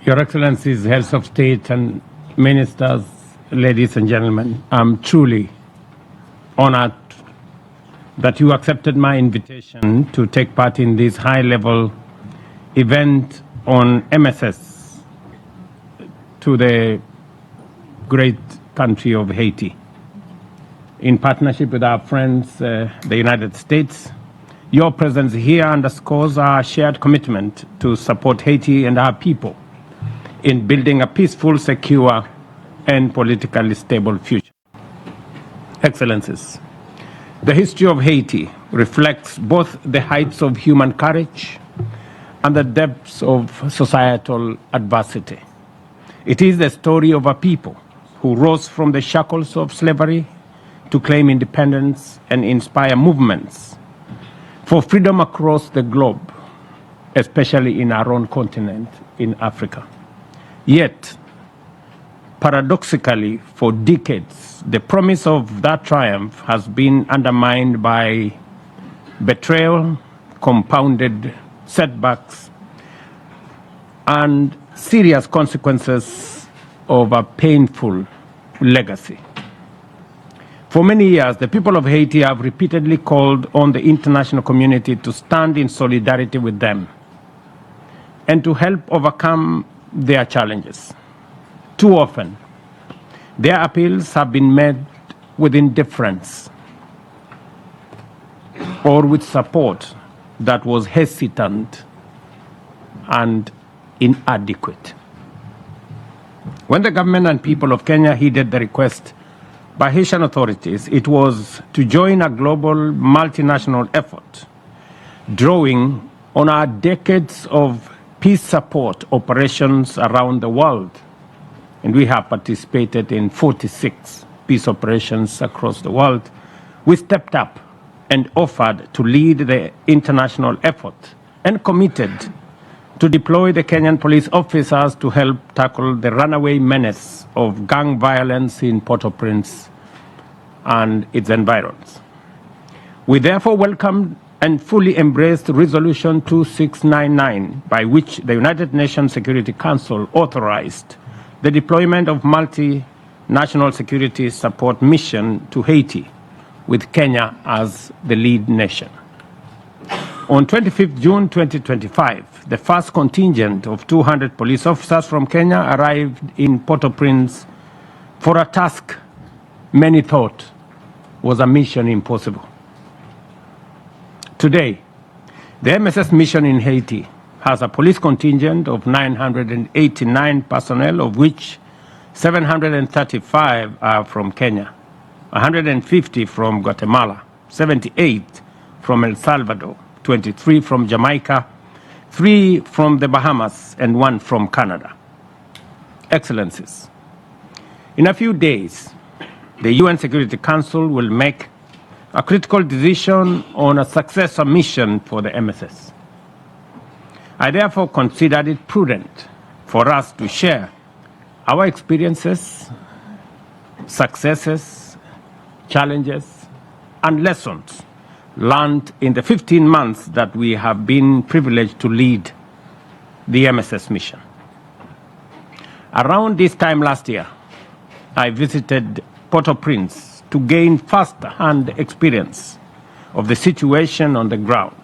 Your Excellencies, Heads of State and Ministers, ladies and gentlemen, I'm truly honored that you accepted my invitation to take part in this high-level event on MSS to the great country of Haiti. In partnership with our friends, the United States, your presence here underscores our shared commitment to support Haiti and our people in building a peaceful, secure, and politically stable future. Excellencies, the history of Haiti reflects both the heights of human courage and the depths of societal adversity. It is the story of a people who rose from the shackles of slavery to claim independence and inspire movements for freedom across the globe, especially in our own continent, in Africa. Yet, paradoxically, for decades, the promise of that triumph has been undermined by betrayal, compounded setbacks, and serious consequences of a painful legacy. For many years, the people of Haiti have repeatedly called on the international community to stand in solidarity with them and to help overcome their challenges. Too often, their appeals have been met with indifference or with support that was hesitant and inadequate. When the government and people of Kenya heeded the request by Haitian authorities, it was to join a global multinational effort, drawing on our decades of peace support operations around the world. And we have participated in 46 peace operations across the world. We stepped up and offered to lead the international effort and committed to deploy the Kenyan police officers to help tackle the runaway menace of gang violence in Port-au-Prince and its environs. We therefore welcomed and fully embraced Resolution 2699, by which the United Nations Security Council authorized the deployment of multinational security support mission to Haiti, with Kenya as the lead nation. On 25th June 2025, the first contingent of 200 police officers from Kenya arrived in Port-au-Prince for a task many thought was a mission impossible. Today, the MSS mission in Haiti has a police contingent of 989 personnel, of which 735 are from Kenya, 150 from Guatemala, 78 from El Salvador, 23 from Jamaica, 3 from the Bahamas, and 1 from Canada. Excellencies, in a few days, the UN Security Council will make a critical decision on a successor mission for the MSS. I therefore considered it prudent for us to share our experiences, successes, challenges, and lessons learned in the 15 months that we have been privileged to lead the MSS mission. Around this time last year, I visited Port-au-Prince to gain first-hand experience of the situation on the ground.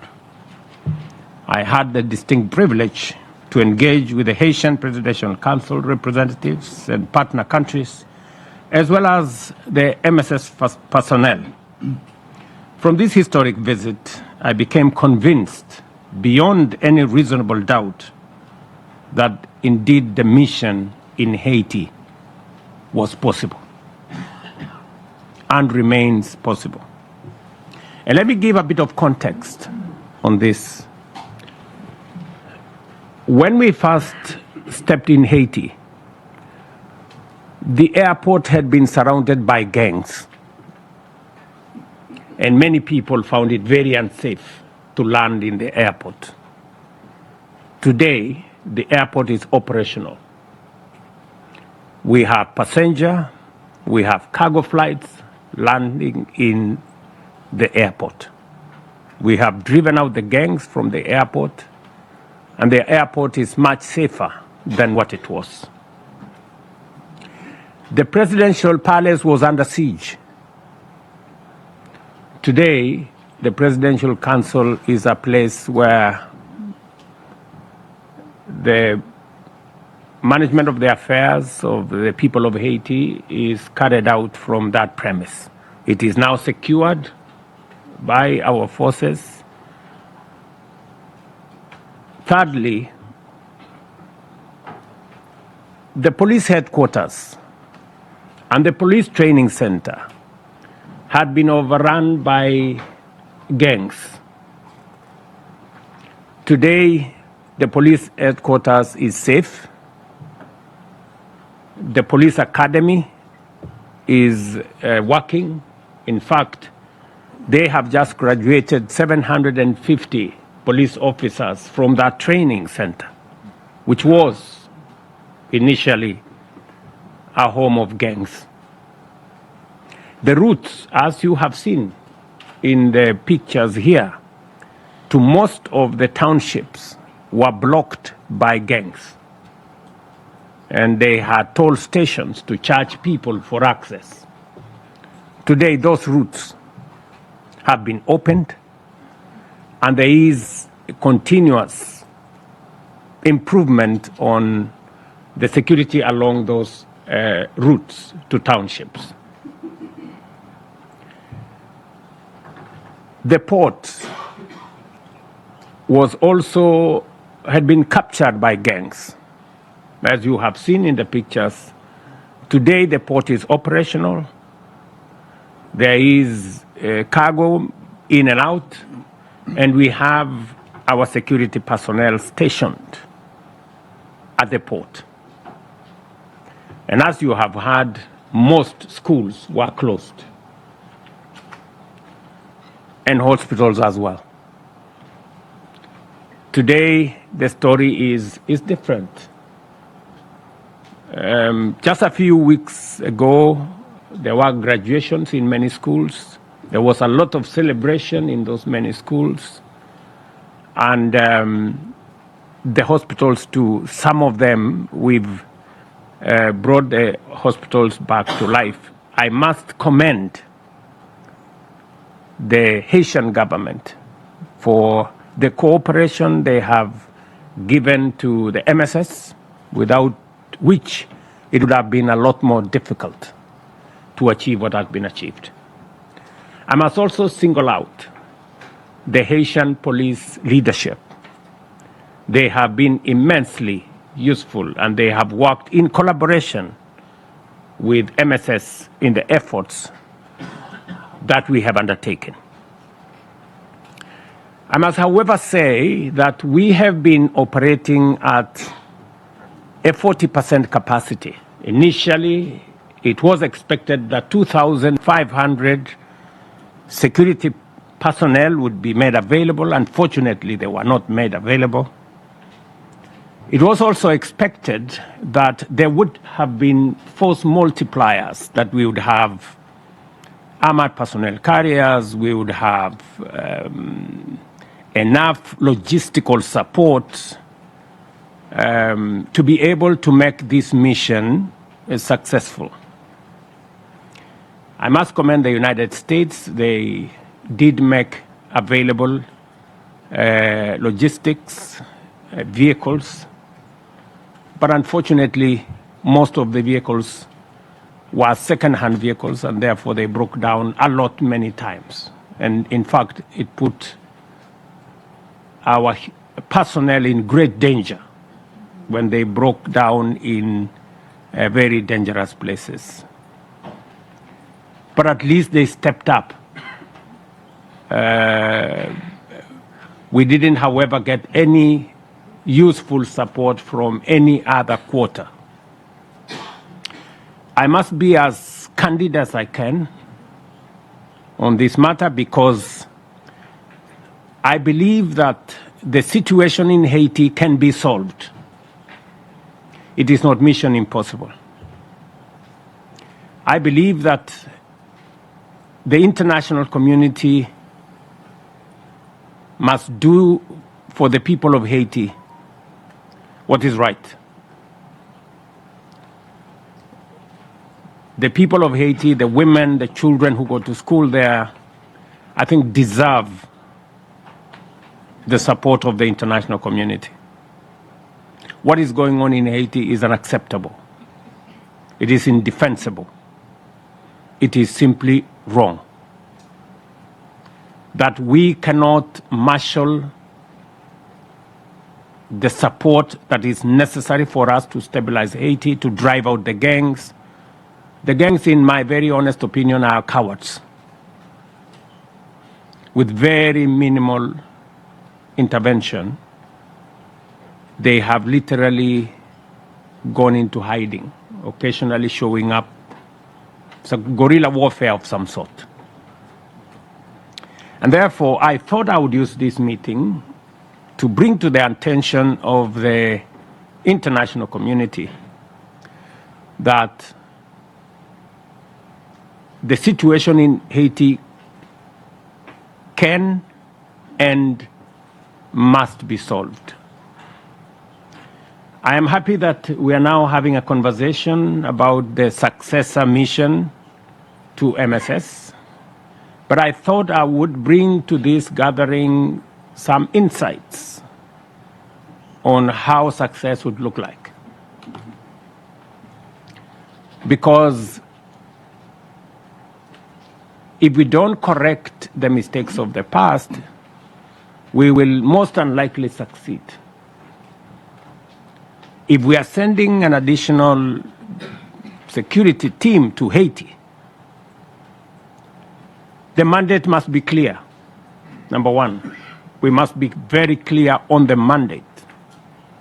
I had the distinct privilege to engage with the Haitian Presidential Council representatives and partner countries, as well as the MSS personnel. From this historic visit, I became convinced, beyond any reasonable doubt, that indeed the mission in Haiti was possible and remains possible. And let me give a bit of context on this. When we first stepped in Haiti, the airport had been surrounded by gangs, and many people found it very unsafe to land in the airport. Today, the airport is operational. We have passenger, we have cargo flights landing in the airport. We have driven out the gangs from the airport, and the airport is much safer than what it was. The presidential palace was under siege. Today, the Presidential Council is a place where the management of the affairs of the people of Haiti is carried out from that premise. It is now secured by our forces. Thirdly, the police headquarters and the police training center had been overrun by gangs. Today, the police headquarters is safe. The police academy is working. In fact, they have just graduated 750 police officers from that training center, which was initially a home of gangs. The routes, as you have seen in the pictures here, to most of the townships were blocked by gangs. And they had toll stations to charge people for access. Today, those routes have been opened, and there is continuous improvement on the security along those routes to townships. The port had been captured by gangs. As you have seen in the pictures, today the port is operational. There is cargo in and out, and we have our security personnel stationed at the port. And as you have heard, most schools were closed, and hospitals as well. Today, the story is different. Just a few weeks ago, there were graduations in many schools. There was a lot of celebration in those many schools. And the hospitals too, some of them, we've brought the hospitals back to life. I must commend the Haitian government for the cooperation they have given to the MSS, without which it would have been a lot more difficult to achieve what has been achieved. I must also single out the Haitian police leadership. They have been immensely useful, and they have worked in collaboration with MSS in the efforts that we have undertaken. I must, however, say that we have been operating at a 40% capacity. Initially, it was expected that 2,500 security personnel would be made available. Unfortunately, they were not made available. It was also expected that there would have been force multipliers, that we would have armored personnel carriers, we would have enough logistical support to be able to make this mission successful. I must commend the United States. They did make available logistics, vehicles, but unfortunately, most of the vehicles were second-hand vehicles, and therefore they broke down a lot many times. And in fact, it put our personnel in great danger when they broke down in very dangerous places. But at least they stepped up. We didn't, however, get any useful support from any other quarter. I must be as candid as I can on this matter, because I believe that the situation in Haiti can be solved. It is not mission impossible. I believe that the international community must do for the people of Haiti what is right. The people of Haiti, the women, the children who go to school there, I think deserve the support of the international community. What is going on in Haiti is unacceptable. It is indefensible. It is simply wrong. That we cannot marshal the support that is necessary for us to stabilize Haiti, to drive out the gangs. The gangs, in my very honest opinion, are cowards with very minimal intervention. They have literally gone into hiding, occasionally showing up. It's a guerrilla warfare of some sort. And therefore, I thought I would use this meeting to bring to the attention of the international community that the situation in Haiti can and must be solved. I am happy that we are now having a conversation about the successor mission to MSS, but I thought I would bring to this gathering some insights on how success would look like. Because if we don't correct the mistakes of the past, we will most unlikely succeed. If we are sending an additional security team to Haiti, the mandate must be clear. Number one, we must be very clear on the mandate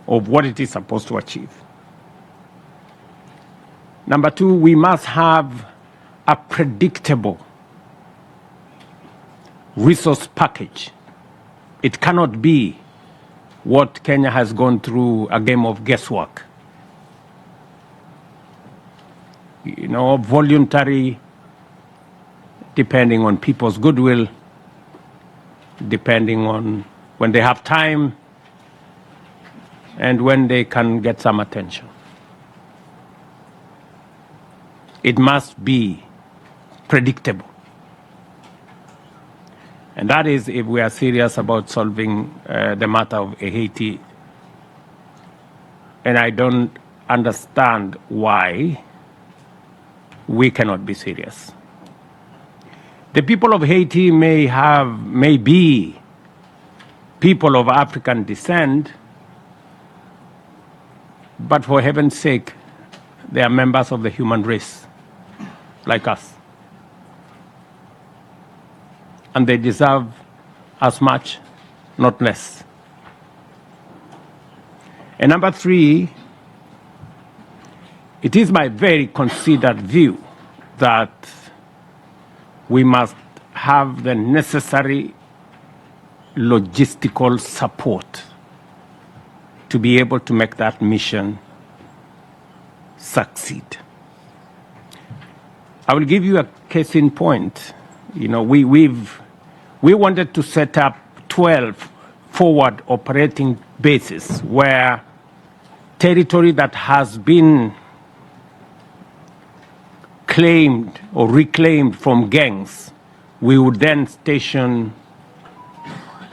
of what it is supposed to achieve. Number two, we must have a predictable resource package. It cannot be what Kenya has gone through, a game of guesswork. You know, voluntary, depending on people's goodwill, depending on when they have time and when they can get some attention. It must be predictable. And that is if we are serious about solving the matter of Haiti. And I don't understand why we cannot be serious. The people of Haiti may be people of African descent, but for heaven's sake, they are members of the human race, like us. And they deserve as much, not less. And number three, it is my very considered view that we must have the necessary logistical support to be able to make that mission succeed. I will give you a case in point. You know, we wanted to set up 12 forward operating bases where territory that has been claimed or reclaimed from gangs, we would then station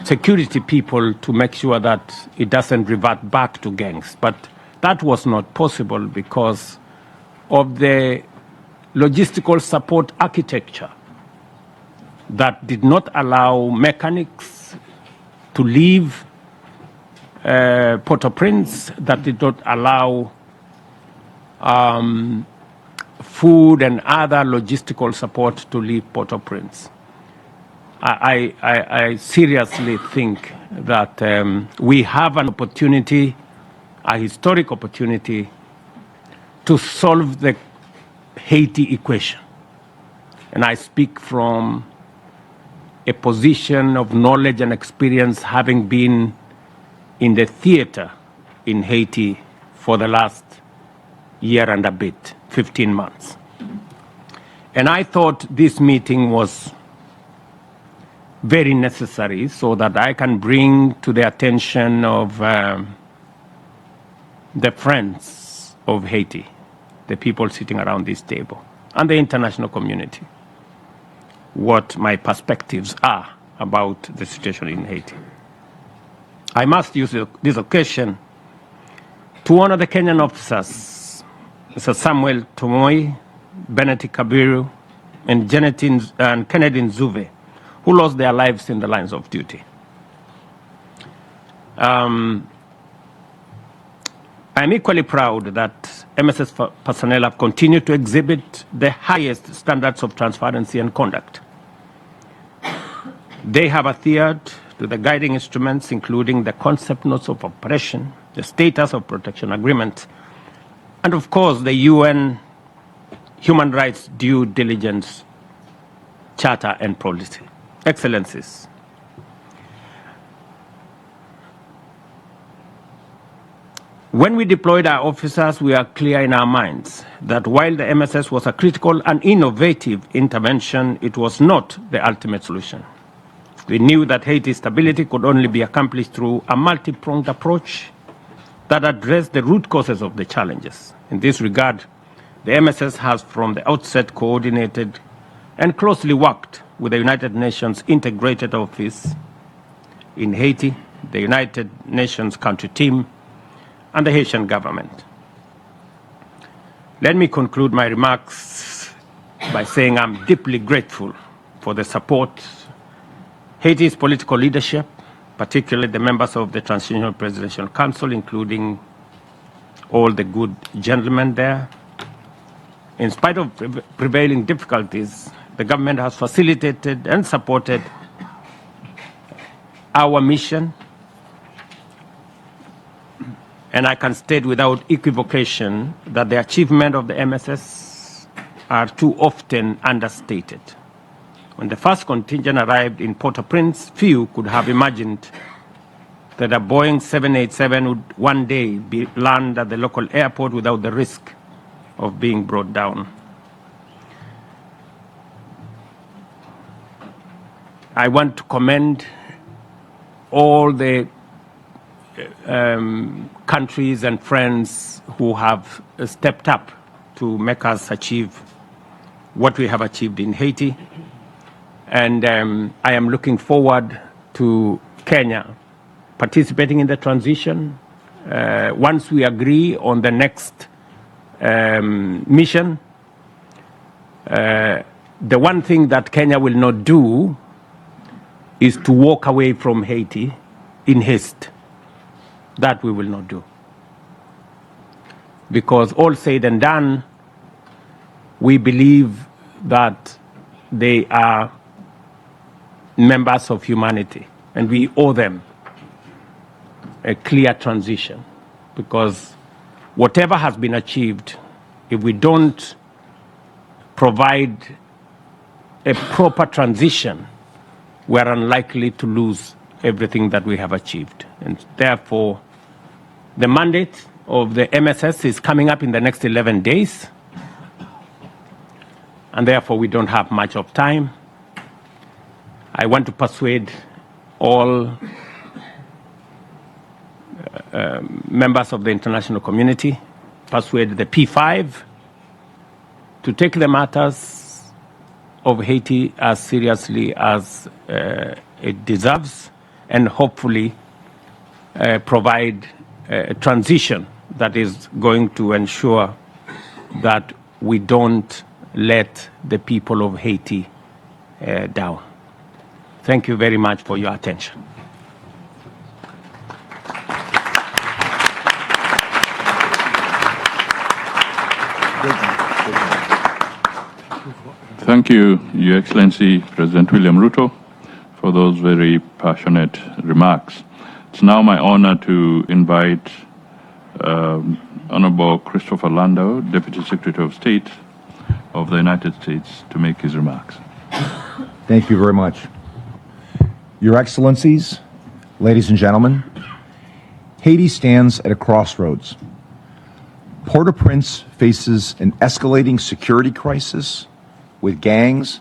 security people to make sure that it doesn't revert back to gangs. But that was not possible because of the logistical support architecture that did not allow mechanics to leave Port-au-Prince, that did not allow food and other logistical support to leave Port-au-Prince. I seriously think that we have an opportunity, a historic opportunity, to solve the Haiti equation. And I speak from a position of knowledge and experience, having been in the theater in Haiti for the last year and a bit, 15 months. And I thought this meeting was very necessary so that I can bring to the attention of the friends of Haiti, the people sitting around this table, and the international community what my perspectives are about the situation in Haiti. I must use this occasion to honor the Kenyan officers, Mr. Samuel Tomoi, Benedict Kabiru, and Kennedy Nzuve, who lost their lives in the lines of duty. I'm equally proud that MSS personnel have continued to exhibit the highest standards of transparency and conduct. They have adhered to the guiding instruments, including the concept notes of operation, the status of protection agreement, and of course the UN Human Rights Due Diligence Charter and Policy. Excellencies, when we deployed our officers, we are clear in our minds that while the MSS was a critical and innovative intervention, it was not the ultimate solution. We knew that Haiti's stability could only be accomplished through a multi-pronged approach that addressed the root causes of the challenges. In this regard, the MSS has from the outset coordinated and closely worked with the United Nations Integrated Office in Haiti, the United Nations Country Team, and the Haitian government. Let me conclude my remarks by saying I'm deeply grateful for the support Haiti's political leadership, particularly the members of the Transitional Presidential Council, including all the good gentlemen there. In spite of prevailing difficulties, the government has facilitated and supported our mission, and I can state without equivocation that the achievement of the MSS are too often understated. When the first contingent arrived in Port-au-Prince, few could have imagined that a Boeing 787 would one day land at the local airport without the risk of being brought down. I want to commend all the countries and friends who have stepped up to make us achieve what we have achieved in Haiti. And I am looking forward to Kenya participating in the transition. Once we agree on the next mission, the one thing that Kenya will not do is to walk away from Haiti in haste. That we will not do. Because all said and done, we believe that they are members of humanity, and we owe them a clear transition. Because whatever has been achieved, if we don't provide a proper transition, we are unlikely to lose everything that we have achieved. And therefore, the mandate of the MSS is coming up in the next 11 days, and therefore we don't have much of time. I want to persuade all members of the international community, persuade the P5 to take the matters of Haiti as seriously as it deserves, and hopefully provide a transition that is going to ensure that we don't let the people of Haiti down. Thank you very much for your attention. Thank you, Your Excellency, President William Ruto, for those very passionate remarks. It's now my honor to invite Honorable Christopher Landau, Deputy Secretary of State of the United States, to make his remarks. Thank you very much. Your Excellencies, ladies and gentlemen, Haiti stands at a crossroads. Port-au-Prince faces an escalating security crisis with gangs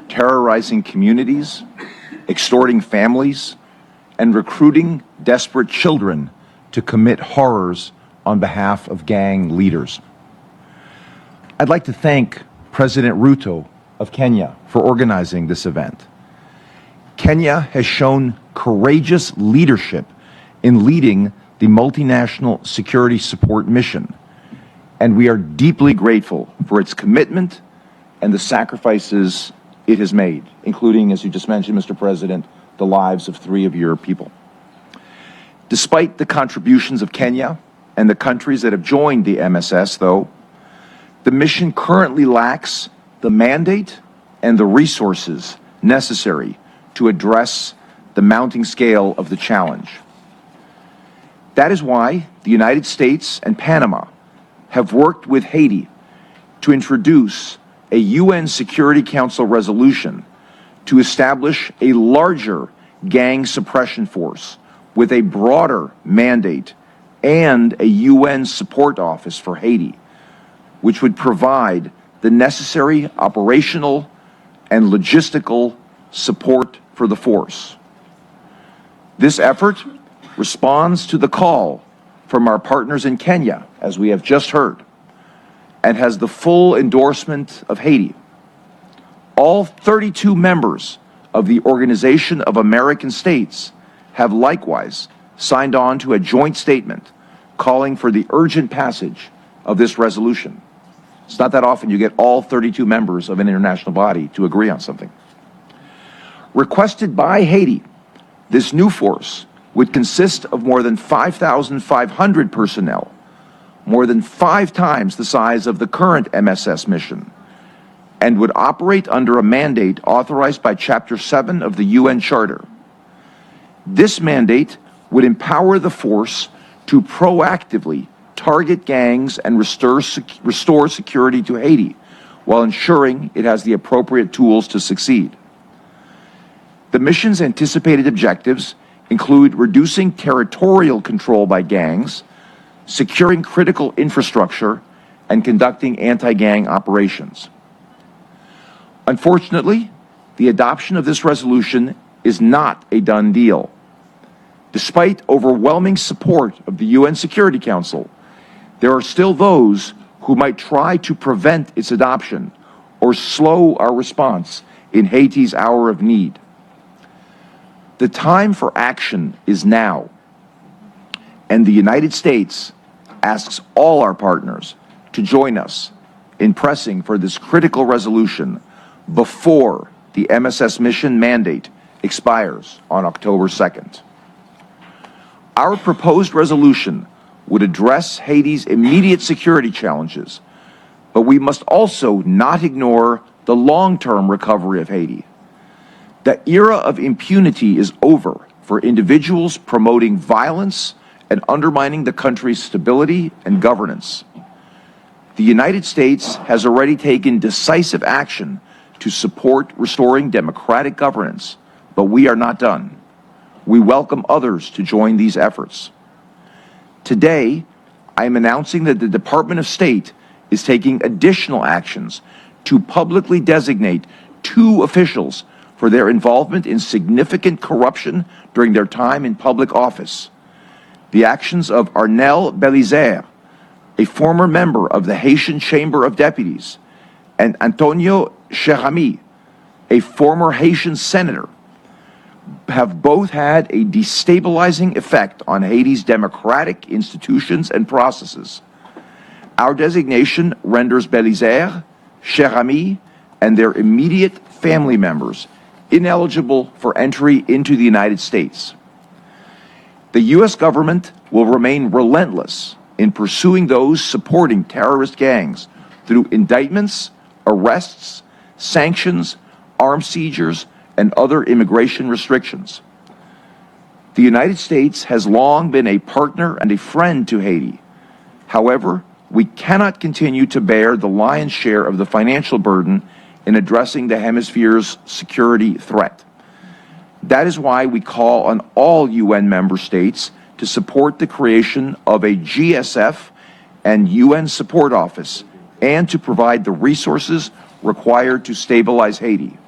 terrorizing communities, extorting families, and recruiting desperate children to commit horrors on behalf of gang leaders. I'd like to thank President Ruto of Kenya for organizing this event. Kenya has shown courageous leadership in leading the multinational security support mission, and we are deeply grateful for its commitment and the sacrifices it has made, including, as you just mentioned, Mr. President, the lives of 3 of your people. Despite the contributions of Kenya and the countries that have joined the MSS, though, the mission currently lacks the mandate and the resources necessary to address the mounting scale of the challenge. That is why the United States and Panama have worked with Haiti to introduce a UN Security Council resolution to establish a larger gang suppression force with a broader mandate and a UN support office for Haiti, which would provide the necessary operational and logistical support for the force. This effort responds to the call from our partners in Kenya, as we have just heard, and has the full endorsement of Haiti. All 32 members of the Organization of American States have likewise signed on to a joint statement calling for the urgent passage of this resolution. It's not that often you get all 32 members of an international body to agree on something. Requested by Haiti, this new force would consist of more than 5,500 personnel, more than 5 times the size of the current MSS mission, and would operate under a mandate authorized by Chapter 7 of the UN Charter. This mandate would empower the force to proactively target gangs and restore security to Haiti while ensuring it has the appropriate tools to succeed. The mission's anticipated objectives include reducing territorial control by gangs, securing critical infrastructure, and conducting anti-gang operations. Unfortunately, the adoption of this resolution is not a done deal. Despite overwhelming support of the UN Security Council, there are still those who might try to prevent its adoption or slow our response in Haiti's hour of need. The time for action is now, and the United States asks all our partners to join us in pressing for this critical resolution before the MSS mission mandate expires on October 2nd. Our proposed resolution would address Haiti's immediate security challenges, but we must also not ignore the long-term recovery of Haiti. The era of impunity is over for individuals promoting violence and undermining the country's stability and governance. The United States has already taken decisive action to support restoring democratic governance, but we are not done. We welcome others to join these efforts. Today, I am announcing that the Department of State is taking additional actions to publicly designate 2 officials for their involvement in significant corruption during their time in public office. The actions of Arnel Belizaire, a former member of the Haitian Chamber of Deputies, and Antonio Cherami, a former Haitian senator, have both had a destabilizing effect on Haiti's democratic institutions and processes. Our designation renders Belizaire, Cherami, and their immediate family members ineligible for entry into the United States. The U.S. government will remain relentless in pursuing those supporting terrorist gangs through indictments, arrests, sanctions, armed seizures, and other immigration restrictions. The United States has long been a partner and a friend to Haiti. However, we cannot continue to bear the lion's share of the financial burden in addressing the hemisphere's security threat. That is why we call on all UN member states to support the creation of a GSF and UN support office and to provide the resources required to stabilize Haiti.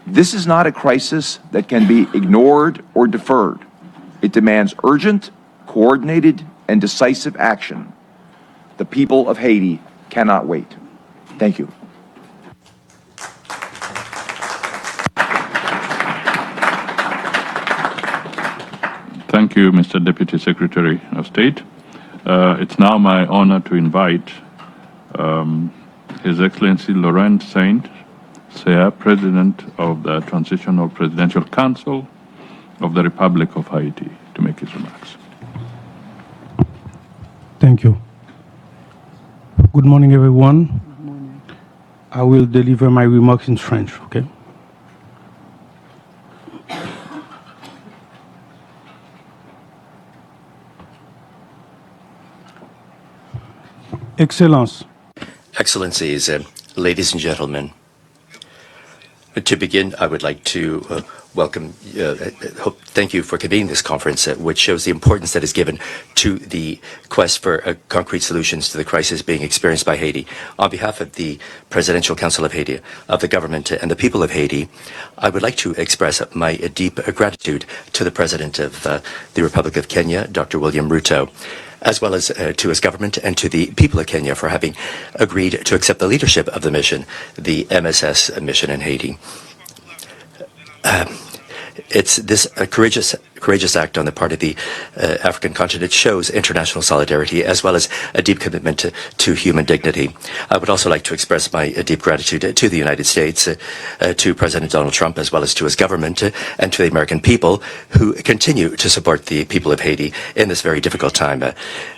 This is not a crisis that can be ignored or deferred. It demands urgent, coordinated, and decisive action. The people of Haiti cannot wait. Thank you. Thank you, Mr. Deputy Secretary of State. It's now my honor to invite His Excellency Laurent Saint, President of the Transitional Presidential Council of the Republic of Haiti, to make his remarks. Thank you. Good morning, everyone. Good morning. I will deliver my remarks in French, okay? Excellence. Excellencies, ladies and gentlemen, to begin, I would like to thank you for convening this conference, which shows the importance that is given to the quest for concrete solutions to the crisis being experienced by Haiti. On behalf of the Presidential Council of Haiti, of the government, and the people of Haiti, I would like to express my deep gratitude to the President of the Republic of Kenya, Dr. William Ruto, as well as to his government and to the people of Kenya for having agreed to accept the leadership of the mission, the MSS mission in Haiti. It's this courageous act on the part of the African continent shows international solidarity as well as a deep commitment to human dignity. I would also like to express my deep gratitude to the United States, to President Donald Trump, as well as to his government and to the American people who continue to support the people of Haiti in this very difficult time.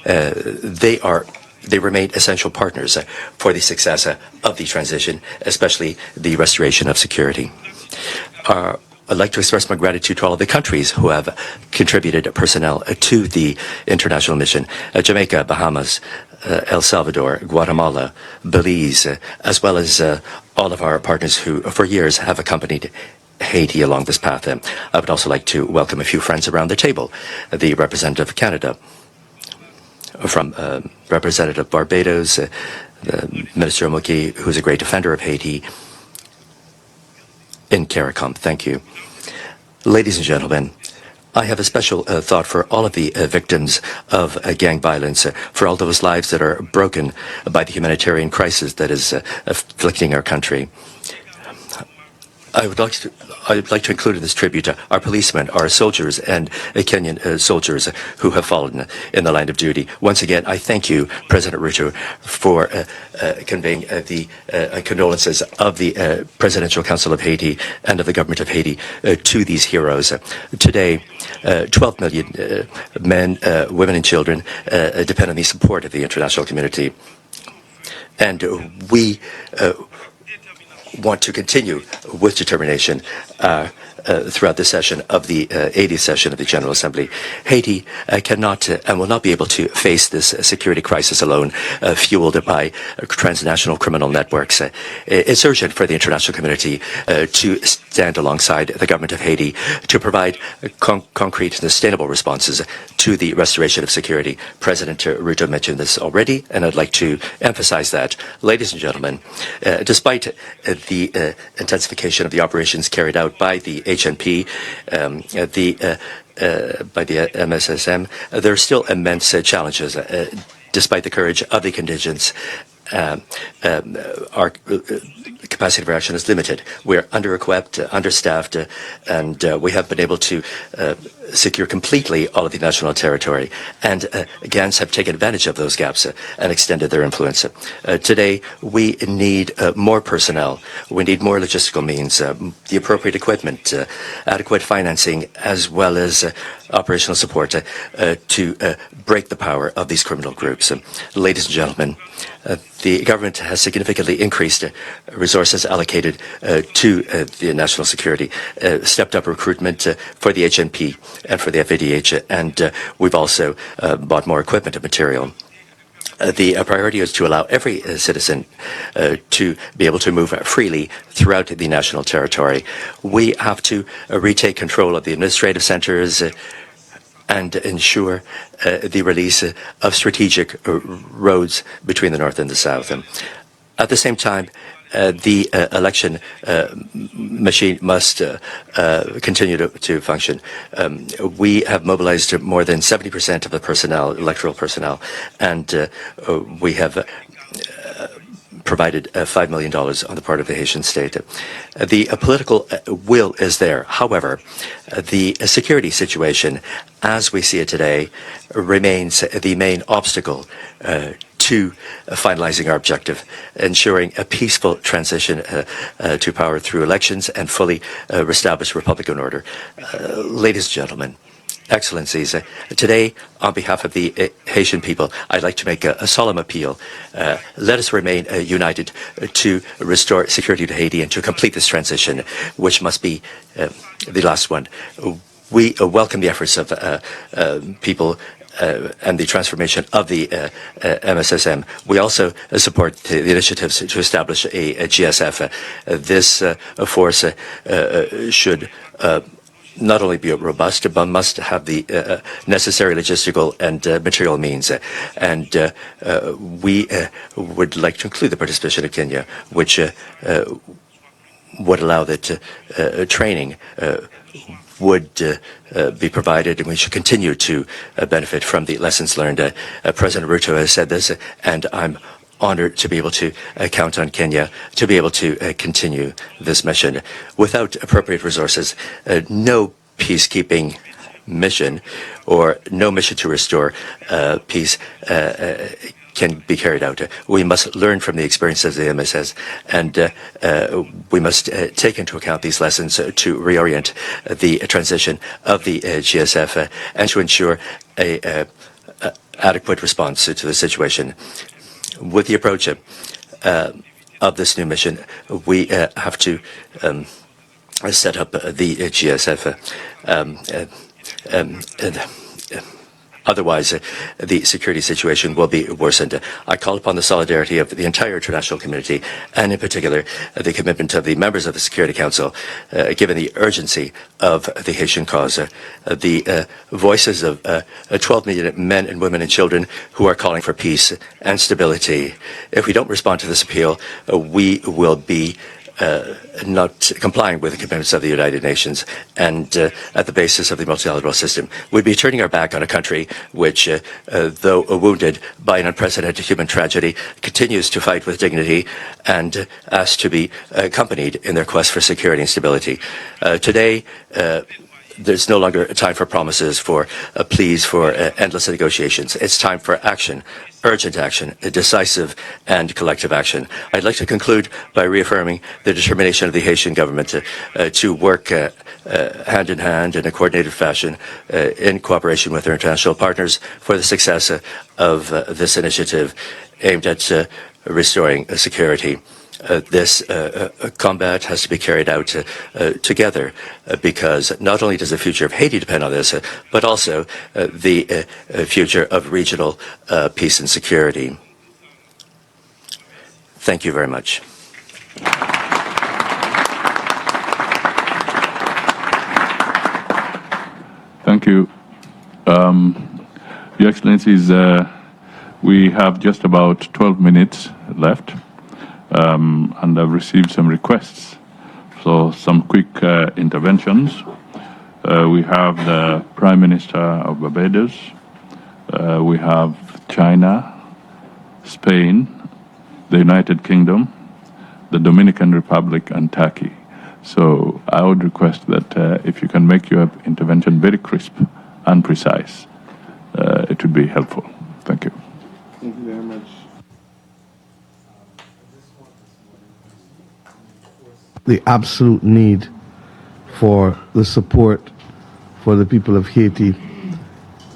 They remain essential partners for the success of the transition, especially the restoration of security. I'd like to express my gratitude to all of the countries who have contributed personnel to the international mission. Jamaica, Bahamas, El Salvador, Guatemala, Belize, as well as all of our partners who for years have accompanied Haiti along this path. I would also like to welcome a few friends around the table. The representative of Canada, from Representative Barbados, Minister Omoki, who's a great defender of Haiti, in CARICOM. Thank you. Ladies and gentlemen, I have a special thought for all of the victims of gang violence, for all those lives that are broken by the humanitarian crisis that is afflicting our country. I would like to include in this tribute our policemen, our soldiers, and Kenyan soldiers who have fallen in the line of duty. Once again, I thank you, President Ruto, for conveying the condolences of the Presidential Council of Haiti and of the government of Haiti to these heroes. Today, 12 million men, women, and children depend on the support of the international community. And we want to continue with determination throughout the session of the 80th session of the General Assembly. Haiti cannot and will not be able to face this security crisis alone, fueled by transnational criminal networks. It's urgent for the international community to stand alongside the government of Haiti to provide concrete and sustainable responses to the restoration of security. President Ruto mentioned this already, and I'd like to emphasize that. Ladies and gentlemen, despite the intensification of the operations carried out by the HNP, by the MSSM, there are still immense challenges. Despite the courage of the contingents, our capacity for action is limited. We're under-equipped, understaffed, and we have been able to secure completely all of the national territory. And gangs have taken advantage of those gaps and extended their influence. Today, we need more personnel. We need more logistical means, the appropriate equipment, adequate financing, as well as operational support to break the power of these criminal groups. Ladies and gentlemen, the government has significantly increased resources allocated to the national security, stepped up recruitment for the HNP and for the FADH, and we've also bought more equipment and material. The priority is to allow every citizen to be able to move freely throughout the national territory. We have to retake control of the administrative centers and ensure the release of strategic roads between the north and the south. At the same time, the election machine must continue to function. We have mobilized more than 70% of the personnel, electoral personnel, and we have provided $5 million on the part of the Haitian state. The political will is there. However, the security situation, as we see it today, remains the main obstacle to finalizing our objective, ensuring a peaceful transition to power through elections and fully reestablish Republican order. Ladies and gentlemen, Excellencies, today, on behalf of the Haitian people, I'd like to make a solemn appeal. Let us remain united to restore security to Haiti and to complete this transition, which must be the last one. We welcome the efforts of people and the transformation of the MSSM. We also support the initiatives to establish a GSF. This force should not only be robust, but must have the necessary logistical and material means. And we would like to include the participation of Kenya, which would allow that training would be provided, and we should continue to benefit from the lessons learned. President Ruto has said this, and I'm honored to be able to count on Kenya to be able to continue this mission. Without appropriate resources, no peacekeeping mission or no mission to restore peace can be carried out. We must learn from the experiences of the MSS, and we must take into account these lessons to reorient the transition of the GSF and to ensure a adequate response to the situation. With the approach of this new mission, we have to set up the GSF. Otherwise, the security situation will be worsened. I call upon the solidarity of the entire international community, and in particular, the commitment of the members of the Security Council, given the urgency of the Haitian cause. The voices of 12 million men and women and children who are calling for peace and stability. If we don't respond to this appeal, we will be not complying with the commitments of the United Nations and at the basis of the multilateral system. We'd be turning our back on a country which, though wounded by an unprecedented human tragedy, continues to fight with dignity and asks to be accompanied in their quest for security and stability. Today, there's no longer time for promises, for pleas, for endless negotiations. It's time for action, urgent action, decisive and collective action. I'd like to conclude by reaffirming the determination of the Haitian government to work hand in hand in a coordinated fashion in cooperation with their international partners for the success of this initiative aimed at restoring security. This combat has to be carried out together because not only does the future of Haiti depend on this, but also the future of regional peace and security. Thank you very much. Thank you. Your Excellencies, we have just about 12 minutes left. And I've received some requests. So some quick interventions. We have the Prime Minister of Barbados. We have China, Spain, the United Kingdom, the Dominican Republic, and Turkey. So I would request that if you can make your intervention very crisp and precise, it would be helpful. Thank you. Thank you very much. The absolute need for the support for the people of Haiti,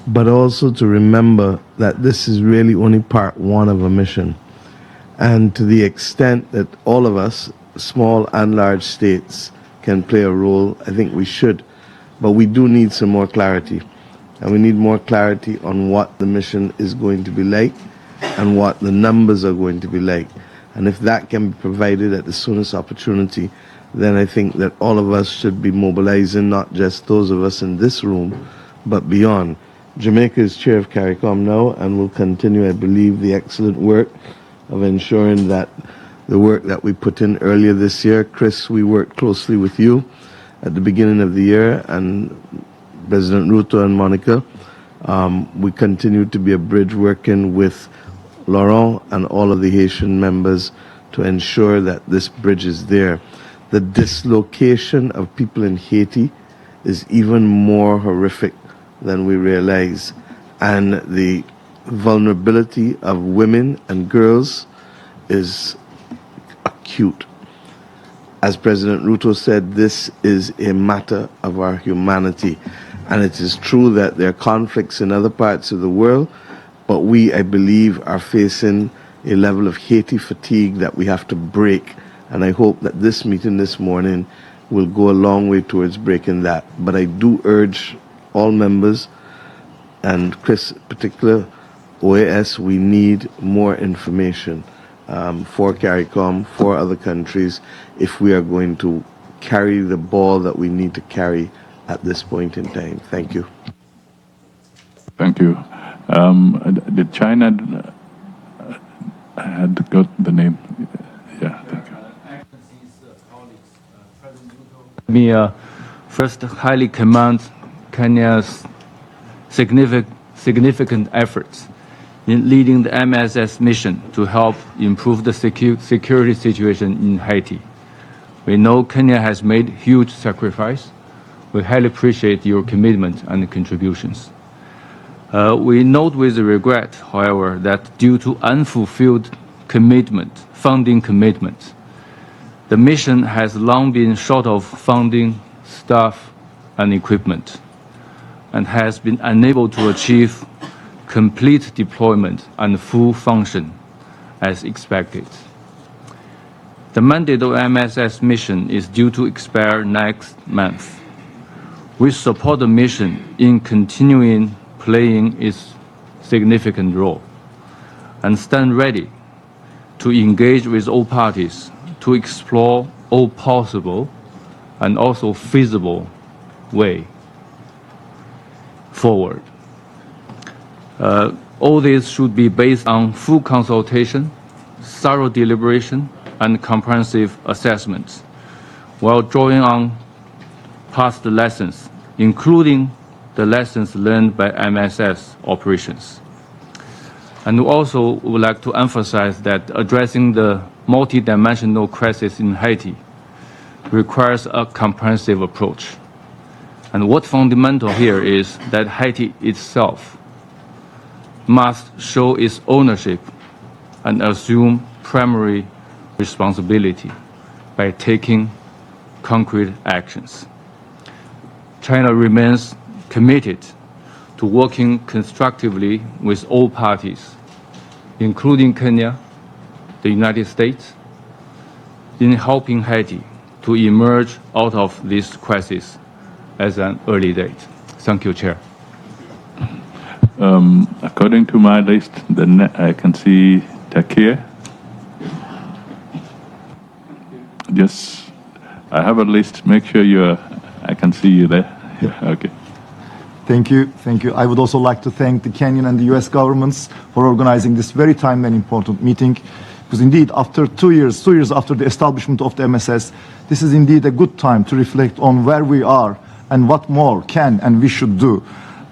but also to remember that this is really only part one of a mission. And to the extent that all of us, small and large states, can play a role, I think we should. But we do need some more clarity. And we need more clarity on what the mission is going to be like and what the numbers are going to be like. And if that can be provided at the soonest opportunity, then I think that all of us should be mobilizing, not just those of us in this room, but beyond. Jamaica is chair of CARICOM now and will continue, I believe, the excellent work of ensuring that the work that we put in earlier this year, Chris, we worked closely with you at the beginning of the year, and President Ruto and Monica. We continue to be a bridge working with Laurent and all of the Haitian members to ensure that this bridge is there. The dislocation of people in Haiti is even more horrific than we realize, and the vulnerability of women and girls is acute. As President Ruto said, this is a matter of our humanity. And it is true that there are conflicts in other parts of the world, but we, I believe, are facing a level of Haiti fatigue that we have to break. And I hope that this meeting this morning will go a long way towards breaking that. But I do urge all members, and Chris in particular, OAS, we need more information for CARICOM, for other countries, if we are going to carry the ball that we need to carry at this point in time. Thank you. Thank you. Did China had got the name? Yeah, thank you. Me first highly commend Kenya's significant efforts in leading the MSS mission to help improve the security situation in Haiti. We know Kenya has made huge sacrifice. We highly appreciate your commitment and contributions. We note with regret, however, that due to unfulfilled funding commitments, the mission has long been short of funding, staff, and equipment, and has been unable to achieve complete deployment and full function as expected. The mandate of MSS mission is due to expire next month. We support the mission in continuing playing its significant role and stand ready to engage with all parties to explore all possible and also feasible way forward. All this should be based on full consultation, thorough deliberation, and comprehensive assessments, while drawing on past lessons, including the lessons learned by MSS operations. And we also would like to emphasize that addressing the multidimensional crisis in Haiti requires a comprehensive approach. And what's fundamental here is that Haiti itself must show its ownership and assume primary responsibility by taking concrete actions. China remains committed to working constructively with all parties, including Kenya, the United States, in helping Haiti to emerge out of this crisis as an early date. Thank you, Chair. According to my list, I can see Takir. Just, I have a list. Make sure I can see you there. Yeah. Okay. Thank you. Thank you. I would also like to thank the Kenyan and the US governments for organizing this very timely and important meeting. Because indeed, after 2 years after the establishment of the MSS, this is indeed a good time to reflect on where we are and what more can and we should do.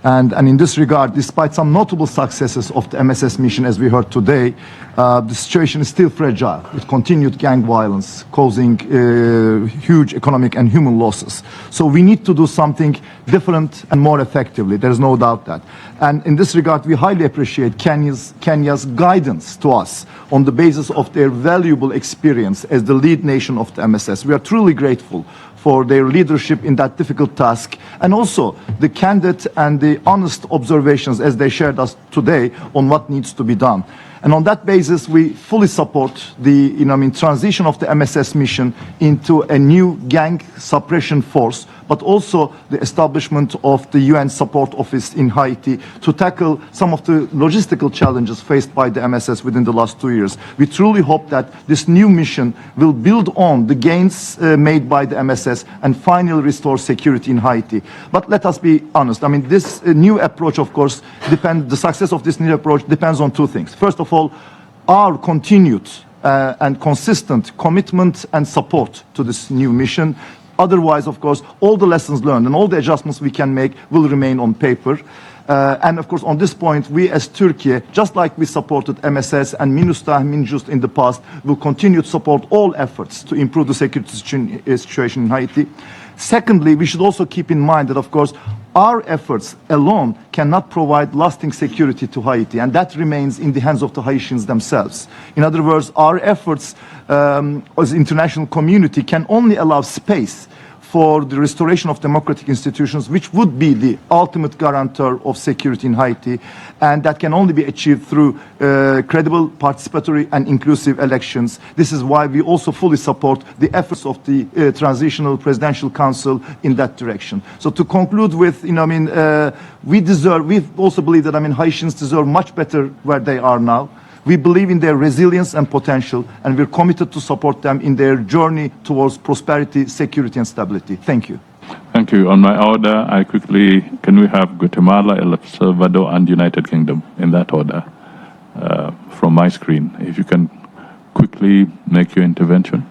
And in this regard, despite some notable successes of the MSS mission, as we heard today, the situation is still fragile, with continued gang violence causing huge economic and human losses. So we need to do something different and more effectively. There's no doubt that. And in this regard, we highly appreciate Kenya's guidance to us on the basis of their valuable experience as the lead nation of the MSS. We are truly grateful for their leadership in that difficult task, and also the candid and the honest observations as they shared us today on what needs to be done. And on that basis, we fully support the transition of the MSS mission into a new gang suppression force, but also the establishment of the UN support office in Haiti to tackle some of the logistical challenges faced by the MSS within the last 2 years. We truly hope that this new mission will build on the gains made by the MSS and finally restore security in Haiti. But let us be honest. I mean, this new approach, of course, the success of this new approach depends on two things. First of all, our continued and consistent commitment and support to this new mission. Otherwise, of course, all the lessons learned and all the adjustments we can make will remain on paper. And of course, on this point, we as Turkey, just like we supported MSS and MINUSTAH, MINJUST in the past, will continue to support all efforts to improve the security situation in Haiti. Secondly, we should also keep in mind that, of course, our efforts alone cannot provide lasting security to Haiti, and that remains in the hands of the Haitians themselves. In other words, our efforts as international community can only allow space for the restoration of democratic institutions, which would be the ultimate guarantor of security in Haiti, and that can only be achieved through credible, participatory, and inclusive elections. This is why we also fully support the efforts of the Transitional Presidential Council in that direction. So to conclude with, we also believe that, Haitians deserve much better where they are now. We believe in their resilience and potential, and we're committed to support them in their journey towards prosperity, security, and stability. Thank you. Thank you. On my order, can we have Guatemala, El Salvador, and United Kingdom in that order from my screen? If you can quickly make your intervention.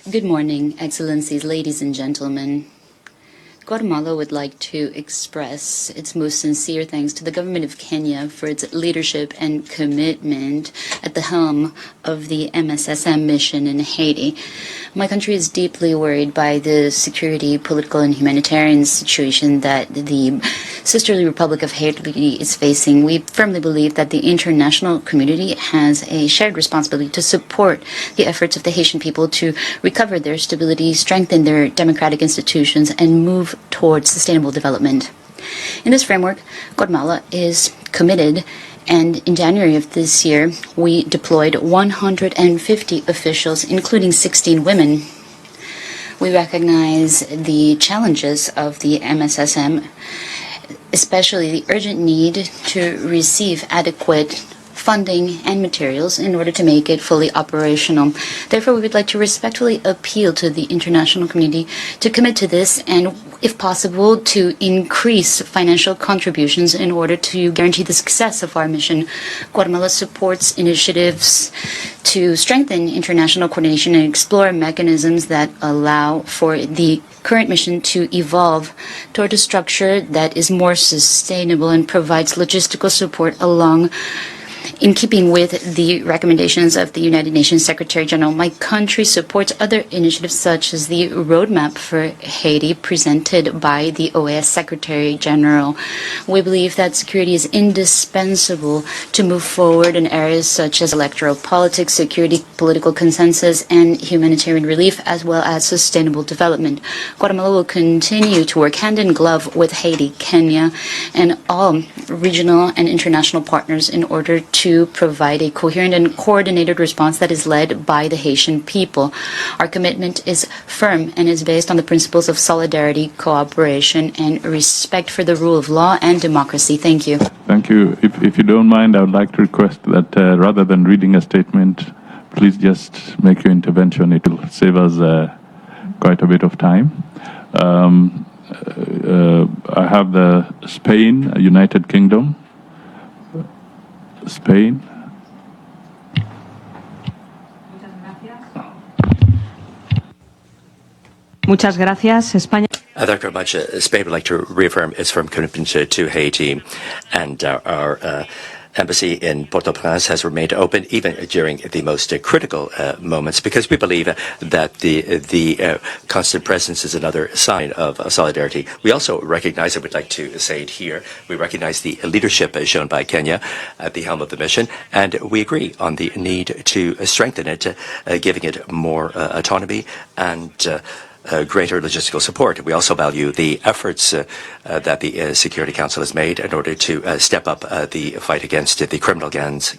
Good morning, Excellencies, ladies and gentlemen. Guatemala would like to express its most sincere thanks to the government of Kenya for its leadership and commitment at the helm of the MSSM mission in Haiti. My country is deeply worried by the security, political, and humanitarian situation that the sisterly Republic of Haiti is facing. We firmly believe that the international community has a shared responsibility to support the efforts of the Haitian people to recover their stability, strengthen their democratic institutions, and move towards sustainable development. In this framework, Guatemala is committed, and in January of this year, we deployed 150 officials, including 16 women. We recognize the challenges of the MSSM, especially the urgent need to receive adequate funding and materials in order to make it fully operational. Therefore, we would like to respectfully appeal to the international community to commit to this and, if possible, to increase financial contributions in order to guarantee the success of our mission. Guatemala supports initiatives to strengthen international coordination and explore mechanisms that allow for the current mission to evolve toward a structure that is more sustainable and provides logistical support in keeping with the recommendations of the United Nations Secretary General. My country supports other initiatives such as the roadmap for Haiti presented by the OAS Secretary General. We believe that security is indispensable to move forward in areas such as electoral politics, security, political consensus, and humanitarian relief, as well as sustainable development. Guatemala will continue to work hand in glove with Haiti, Kenya, and all regional and international partners in order to provide a coherent and coordinated response that is led by the Haitian people. Our commitment is firm and is based on the principles of solidarity, cooperation, and respect for the rule of law and democracy. Thank you. Thank you. If you don't mind, I would like to request that rather than reading a statement, please just make your intervention. It will save us quite a bit of time. I have the Spain, United Kingdom. Spain. Muchas gracias, España. Thank you very much. Spain would like to reaffirm its firm commitment to Haiti, and our embassy in Port-au-Prince has remained open even during the most critical moments, because we believe that the constant presence is another sign of solidarity. We also recognize, and we'd like to say it here, we recognize the leadership shown by Kenya at the helm of the mission, and we agree on the need to strengthen it, giving it more autonomy and greater logistical support. We also value the efforts that the Security Council has made in order to step up the fight against the criminal gangs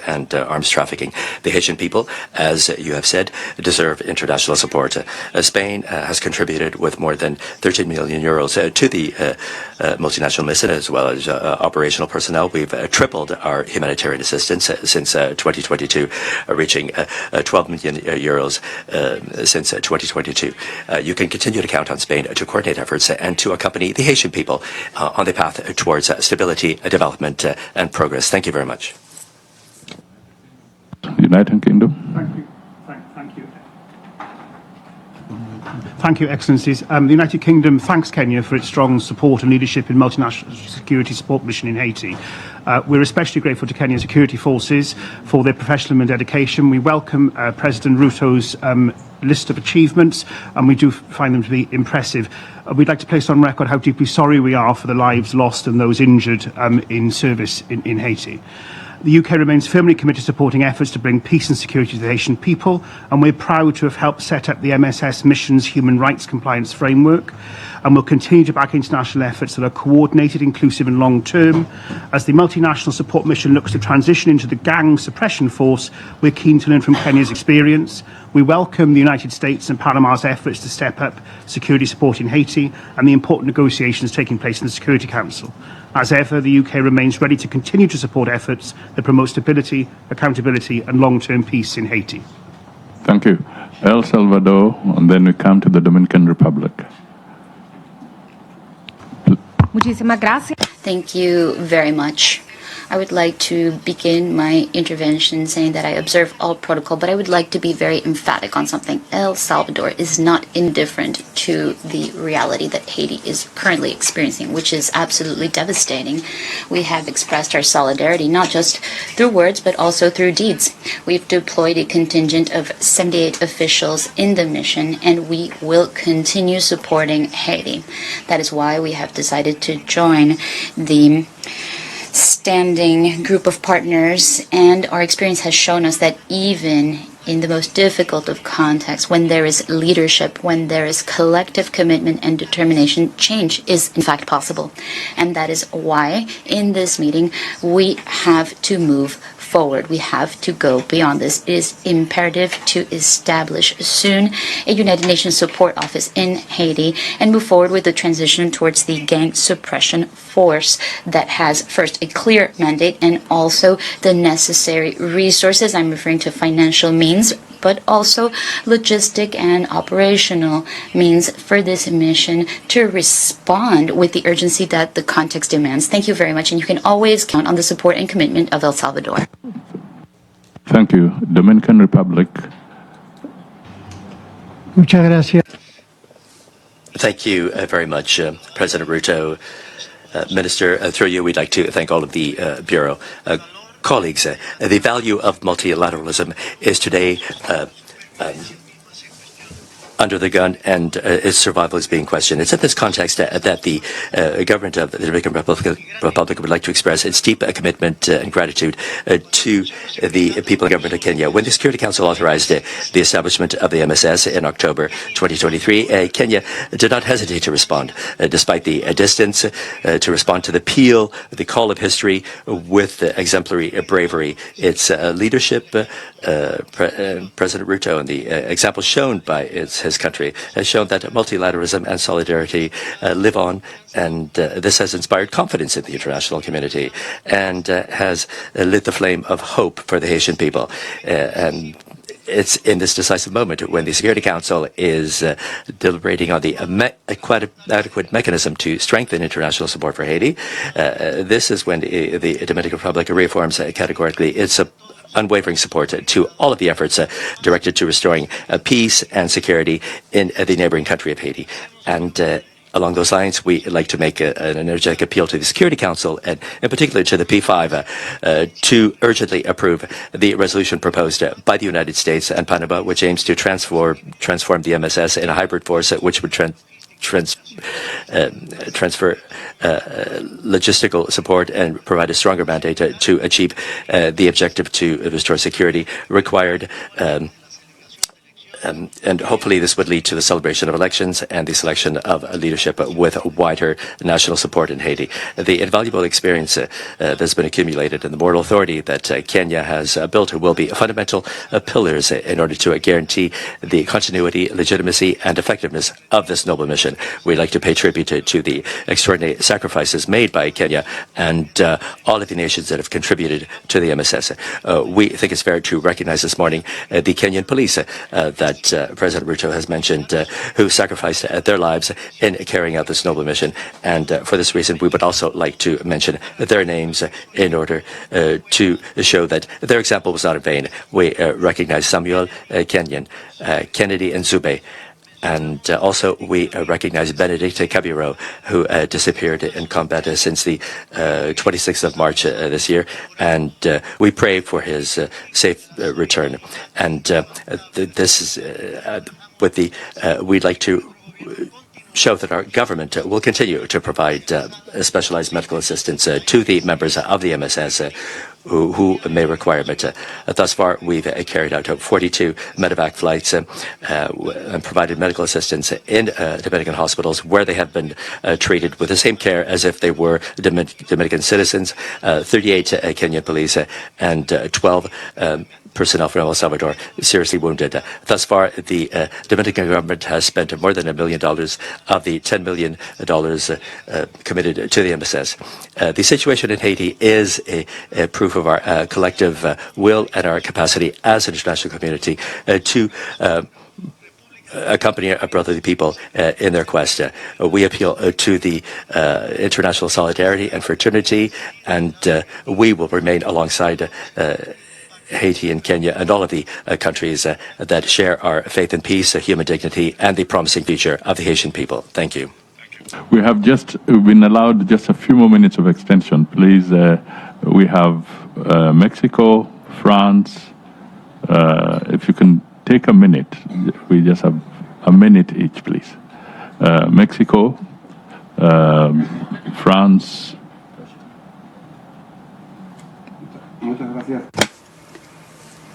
and arms trafficking. The Haitian people, as you have said, deserve international support. Spain has contributed with more than 13 million euros to the multinational mission, as well as operational personnel. We've tripled our humanitarian assistance since 2022, reaching 12 million euros since 2022. You can continue to count on Spain to coordinate efforts and to accompany the Haitian people on the path towards stability, development, and progress. Thank you very much. United Kingdom. Thank you. Thank you. Thank you, Excellencies. The United Kingdom thanks Kenya for its strong support and leadership in multinational security support mission in Haiti. We're especially grateful to Kenyan security forces for their professionalism and dedication. We welcome President Ruto's list of achievements, and we do find them to be impressive. We'd like to place on record how deeply sorry we are for the lives lost and those injured in service in Haiti. The UK remains firmly committed to supporting efforts to bring peace and security to the Haitian people, and we're proud to have helped set up the MSS mission's human rights compliance framework, and will continue to back international efforts that are coordinated, inclusive and long-term. As the multinational support mission looks to transition into the gang suppression force, we're keen to learn from Kenya's experience. We welcome the United States and Panama's efforts to step up security support in Haiti and the important negotiations taking place in the Security Council. As ever, the UK remains ready to continue to support efforts that promote stability, accountability and long-term peace in Haiti. Thank you. El Salvador, and then we come to the Dominican Republic. Muchísimas gracias. Thank you very much. I would like to begin my intervention saying that I observe all protocol, but I would like to be very emphatic on something. El Salvador is not indifferent to the reality that Haiti is currently experiencing, which is absolutely devastating. We have expressed our solidarity not just through words, but also through deeds. We've deployed a contingent of 78 officials in the mission, and we will continue supporting Haiti. That is why we have decided to join the standing group of partners, and our experience has shown us that even in the most difficult of contexts, when there is leadership, when there is collective commitment and determination, change is in fact possible. And that is why in this meeting we have to move forward. We have to go beyond this. It is imperative to establish soon a United Nations support office in Haiti and move forward with the transition towards the gang suppression force that has first a clear mandate and also the necessary resources. I'm referring to financial means, but also logistic and operational means for this mission to respond with the urgency that the context demands. Thank you very much, and you can always count on the support and commitment of El Salvador. Thank you. Dominican Republic. Muchas gracias. Thank you very much, President Ruto. Minister, through you, we'd like to thank all of the Bureau. Colleagues, the value of multilateralism is today under the gun, and its survival is being questioned. It's in this context that the government of the Dominican Republic would like to express its deep commitment and gratitude to the people and government of Kenya. When the Security Council authorized the establishment of the MSS in October 2023, Kenya did not hesitate to respond, despite the distance, to respond to the appeal, the call of history with exemplary bravery. Its leadership, President Ruto, and the example shown by his country has shown that multilateralism and solidarity live on, and this has inspired confidence in the international community and has lit the flame of hope for the Haitian people. And it's in this decisive moment when the Security Council is deliberating on the adequate mechanism to strengthen international support for Haiti. This is when the Dominican Republic reaffirms categorically its unwavering support to all of the efforts directed to restoring peace and security in the neighboring country of Haiti. And along those lines, we like to make an energetic appeal to the Security Council, and in particular to the P5, to urgently approve the resolution proposed by the United States and Panama, which aims to transform the MSS in a hybrid force which would transfer logistical support and provide a stronger mandate to achieve the objective to restore security required. And hopefully this would lead to the celebration of elections and the selection of leadership with wider national support in Haiti. The invaluable experience that's been accumulated and the moral authority that Kenya has built will be fundamental pillars in order to guarantee the continuity, legitimacy, and effectiveness of this noble mission. We'd like to pay tribute to the extraordinary sacrifices made by Kenya and all of the nations that have contributed to the MSS. We think it's fair to recognize this morning the Kenyan police that President Ruto has mentioned, who sacrificed their lives in carrying out this noble mission. And for this reason, we would also like to mention their names in order to show that their example was not in vain. We recognize Samuel, Kenyan, Kennedy, and Zube. And also, we recognize Benedicte Cabiro, who disappeared in combat since the 26th of March this year. And we pray for his safe return. And this is we'd like to show that our government will continue to provide specialized medical assistance to the members of the MSS who may require it. Thus far, we've carried out 42 medevac flights and provided medical assistance in Dominican hospitals where they have been treated with the same care as if they were Dominican citizens, 38 Kenyan police, and 12 personnel from El Salvador seriously wounded. Thus far, the Dominican government has spent more than $1 million of the $10 million committed to the MSS. The situation in Haiti is a proof of our collective will and our capacity as an international community to accompany our brotherly people in their quest. We appeal to the international solidarity and fraternity, and we will remain alongside Haiti and Kenya and all of the countries that share our faith in peace, human dignity, and the promising future of the Haitian people. Thank you. We have just been allowed just a few more minutes of extension. Please, we have Mexico, France. If you can take a minute, we just have a minute each, please. Mexico, France.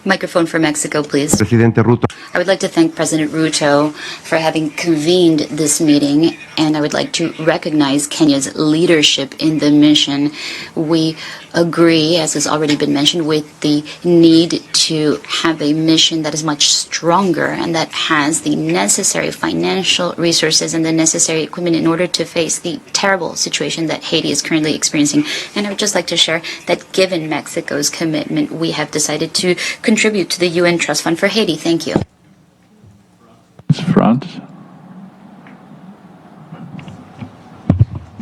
Microphone for Mexico, please. Presidente Ruto. I would like to thank President Ruto for having convened this meeting, and I would like to recognize Kenya's leadership in the mission. We agree, as has already been mentioned, with the need to have a mission that is much stronger and that has the necessary financial resources and the necessary equipment in order to face the terrible situation that Haiti is currently experiencing. And I would just like to share that given Mexico's commitment, we have decided to contribute to the UN Trust Fund for Haiti. Thank you. France.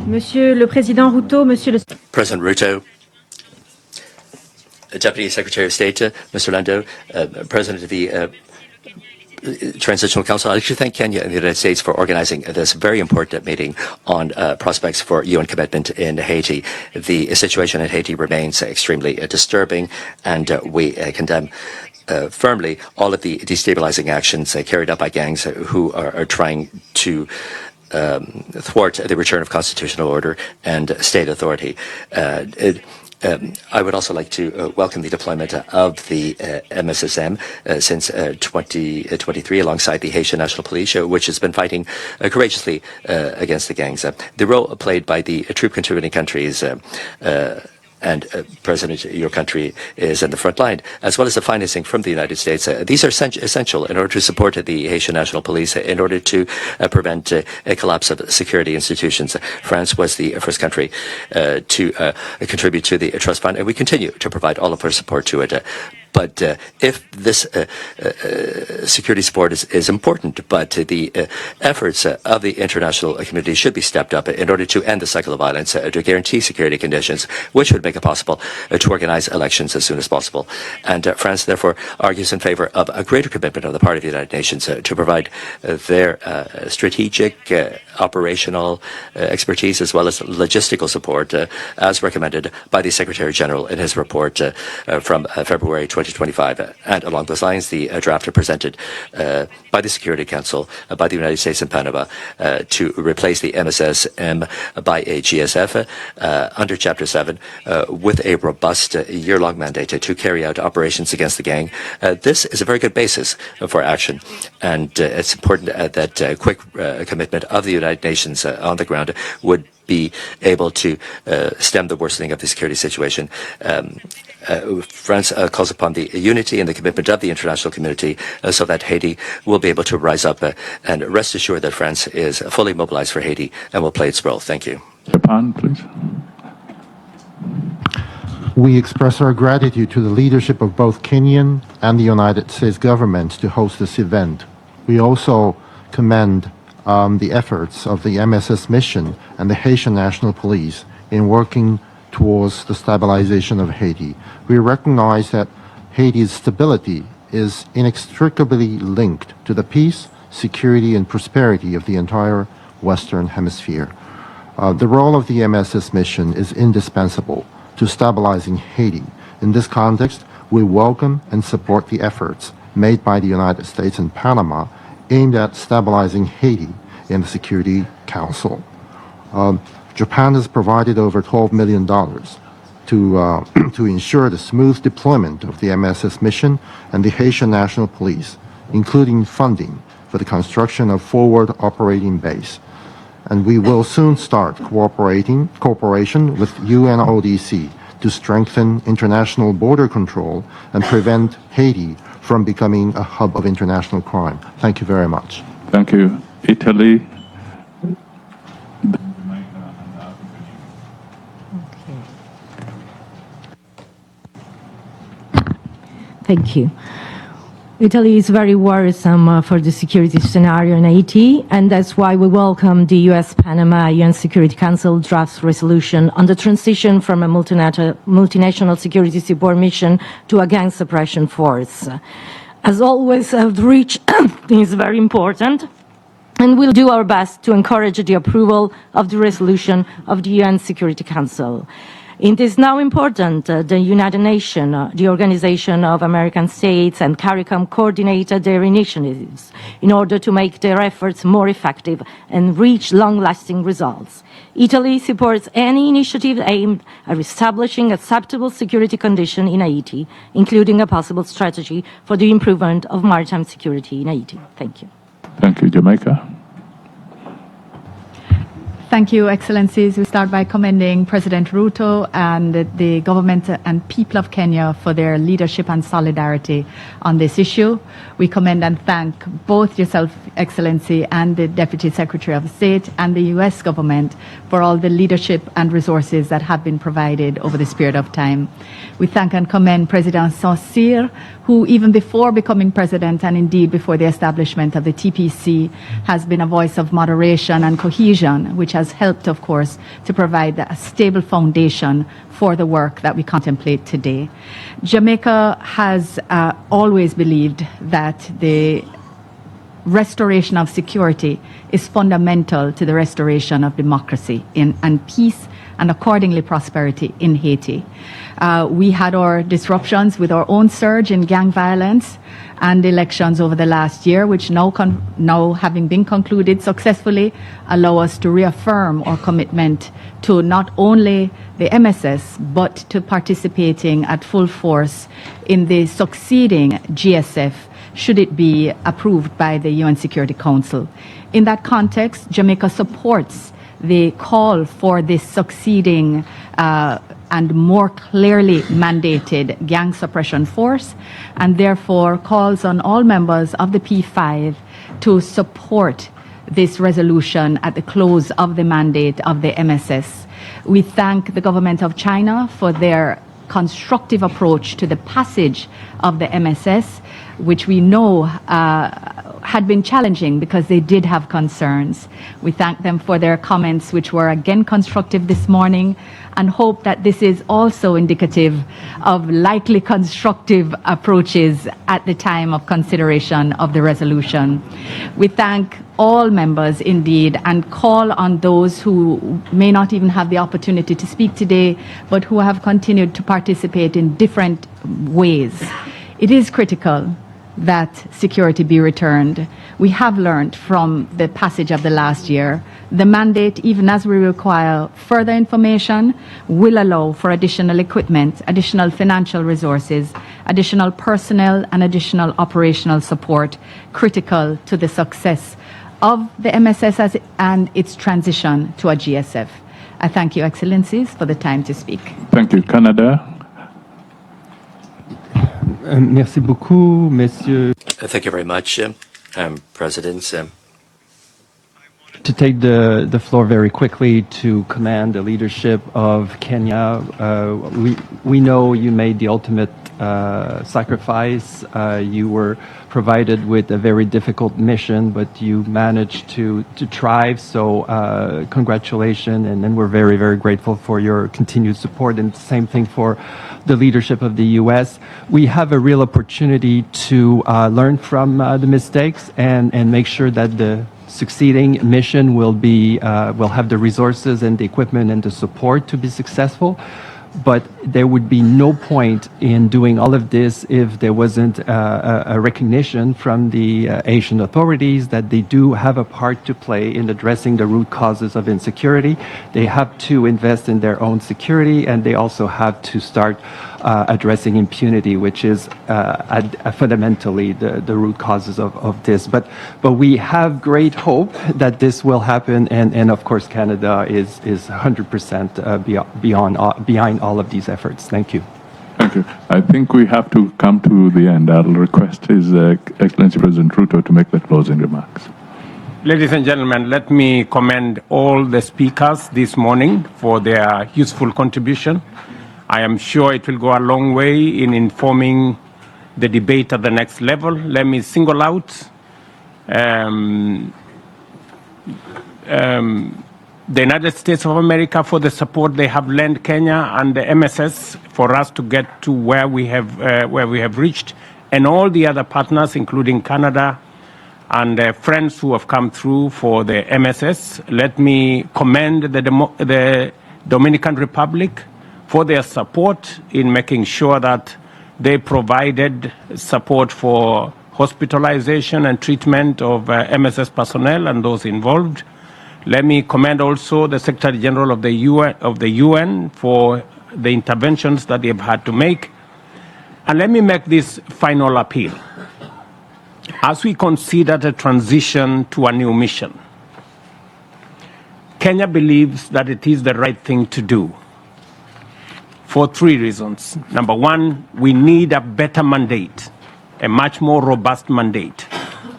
Monsieur le Président Ruto, Monsieur le President Ruto, Deputy Secretary of State, Mr. Lando, President of the Transitional Council, I'd like to thank Kenya and the United States for organizing this very important meeting on prospects for UN commitment in Haiti. The situation in Haiti remains extremely disturbing, and we condemn firmly all of the destabilizing actions carried out by gangs who are trying to thwart the return of constitutional order and state authority. I would also like to welcome the deployment of the MSSM since 2023 alongside the Haitian National Police, which has been fighting courageously against the gangs. The role played by the troop contributing countries and President, your country is in the front line, as well as the financing from the United States. These are essential in order to support the Haitian National Police, in order to prevent a collapse of security institutions. France was the first country to contribute to the trust fund, and we continue to provide all of our support to it. But if this security support is important, but the efforts of the international community should be stepped up in order to end the cycle of violence, to guarantee security conditions, which would make it possible to organize elections as soon as possible. And France, therefore, argues in favor of a greater commitment on the part of the United Nations to provide their strategic, operational expertise, as well as logistical support, as recommended by the Secretary General in his report from February 2025. And along those lines, the draft presented by the Security Council, by the United States and Panama, to replace the MSSM by a GSF under Chapter 7 with a robust year-long mandate to carry out operations against the gang. This is a very good basis for action, and it's important that quick commitment of the United Nations on the ground would be able to stem the worsening of the security situation. France calls upon the unity and the commitment of the international community so that Haiti will be able to rise up, and rest assured that France is fully mobilized for Haiti and will play its role. Thank you. Japan, please. We express our gratitude to the leadership of both Kenyan and the United States governments to host this event. We also commend the efforts of the MSS mission and the Haitian National Police in working towards the stabilization of Haiti. We recognize that Haiti's stability is inextricably linked to the peace, security, and prosperity of the entire Western Hemisphere. The role of the MSS mission is indispensable to stabilizing Haiti. In this context, we welcome and support the efforts made by the United States and Panama aimed at stabilizing Haiti in the Security Council. Japan has provided over $12 million to ensure the smooth deployment of the MSS mission and the Haitian National Police, including funding for the construction of forward operating base. And we will soon start cooperation with UNODC to strengthen international border control and prevent Haiti from becoming a hub of international crime. Thank you very much. Thank you. Italy. Thank you. Italy is very worrisome for the security scenario in Haiti, and that's why we welcome the U.S.-Panama UN Security Council draft resolution on the transition from a multinational security support mission to a gang suppression force. As always, outreach is very important, and we'll do our best to encourage the approval of the resolution of the UN Security Council. It is now important the United Nations, the Organization of American States, and CARICOM coordinated their initiatives in order to make their efforts more effective and reach long-lasting results. Italy supports any initiative aimed at establishing acceptable security conditions in Haiti, including a possible strategy for the improvement of maritime security in Haiti. Thank you. Thank you. Jamaica. Thank you, Excellencies. We start by commending President Ruto and the government and people of Kenya for their leadership and solidarity on this issue. We commend and thank both yourself, Excellency, and the Deputy Secretary of State and the U.S. government for all the leadership and resources that have been provided over this period of time. We thank and commend President Saint-Cyr, who even before becoming president and indeed before the establishment of the TPC has been a voice of moderation and cohesion, which has helped, of course, to provide a stable foundation for the work that we contemplate today. Jamaica has always believed that the restoration of security is fundamental to the restoration of democracy and peace and accordingly prosperity in Haiti. We had our disruptions with our own surge in gang violence and elections over the last year, which now having been concluded successfully, allow us to reaffirm our commitment to not only the MSS, but to participating at full force in the succeeding GSF, should it be approved by the UN Security Council. In that context, Jamaica supports the call for this succeeding and more clearly mandated gang suppression force, and therefore calls on all members of the P5 to support this resolution at the close of the mandate of the MSS. We thank the government of China for their constructive approach to the passage of the MSS, which we know had been challenging because they did have concerns. We thank them for their comments, which were again constructive this morning, and hope that this is also indicative of likely constructive approaches at the time of consideration of the resolution. We thank all members indeed and call on those who may not even have the opportunity to speak today, but who have continued to participate in different ways. It is critical that security be returned. We have learned from the passage of the last year. The mandate, even as we require further information, will allow for additional equipment, additional financial resources, additional personnel, and additional operational support critical to the success of the MSS and its transition to a GSF. I thank you, Excellencies, for the time to speak. Thank you. Canada. Merci beaucoup, Messieurs. Thank you very much, President. To take the floor very quickly to commend the leadership of Kenya. We know you made the ultimate sacrifice. You were provided with a very difficult mission, but you managed to thrive. So congratulations, and we're very, very grateful for your continued support. And same thing for the leadership of the U.S. We have a real opportunity to learn from the mistakes and make sure that the succeeding mission will have the resources and the equipment and the support to be successful. But there would be no point in doing all of this if there wasn't a recognition from the Haitian authorities that they do have a part to play in addressing the root causes of insecurity. They have to invest in their own security, and they also have to start addressing impunity, which is fundamentally the root causes of this. But we have great hope that this will happen, and of course Canada is 100% behind all of these efforts. Thank you. Thank you. I think we have to come to the end. I'll request His Excellency President Ruto to make the closing remarks. Ladies and gentlemen, let me commend all the speakers this morning for their useful contribution. I am sure it will go a long way in informing the debate at the next level. Let me single out the United States of America for the support they have lent Kenya, and the MSS for us to get to where we have reached, and all the other partners, including Canada and friends who have come through for the MSS. Let me commend the Dominican Republic for their support in making sure that they provided support for hospitalization and treatment of MSS personnel and those involved. Let me commend also the Secretary General of the UN for the interventions that they've had to make. And let me make this final appeal. As we consider the transition to a new mission, Kenya believes that it is the right thing to do for three reasons. Number one, we need a better mandate, a much more robust mandate,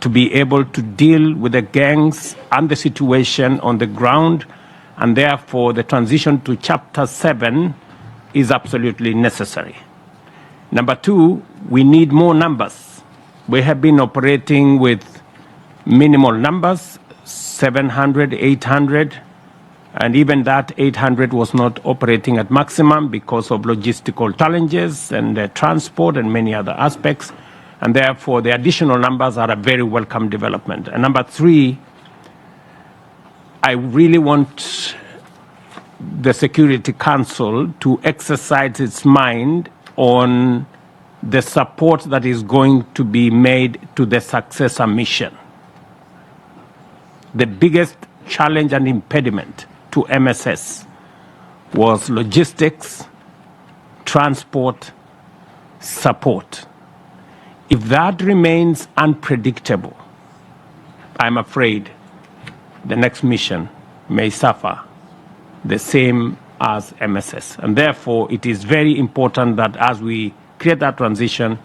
to be able to deal with the gangs and the situation on the ground, and therefore the transition to Chapter 7 is absolutely necessary. Number two, we need more numbers. We have been operating with minimal numbers, 700, 800, and even that 800 was not operating at maximum because of logistical challenges and transport and many other aspects. And therefore, the additional numbers are a very welcome development. And number three, I really want the Security Council to exercise its mind on the support that is going to be made to the successor mission. The biggest challenge and impediment to MSS was logistics, transport, support. If that remains unpredictable, I'm afraid the next mission may suffer the same as MSS. And therefore, it is very important that as we create that transition,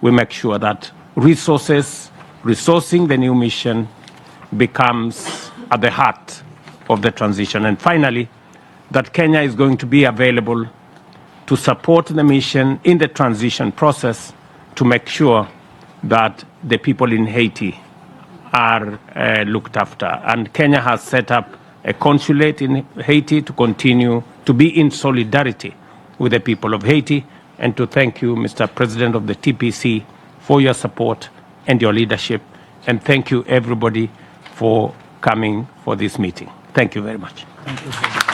we make sure that resourcing the new mission becomes at the heart of the transition. And finally, that Kenya is going to be available to support the mission in the transition process to make sure that the people in Haiti are looked after. And Kenya has set up a consulate in Haiti to continue to be in solidarity with the people of Haiti, and to thank you, Mr. President of the TPC, for your support and your leadership. And thank you, everybody, for coming for this meeting. Thank you very much. Thank you.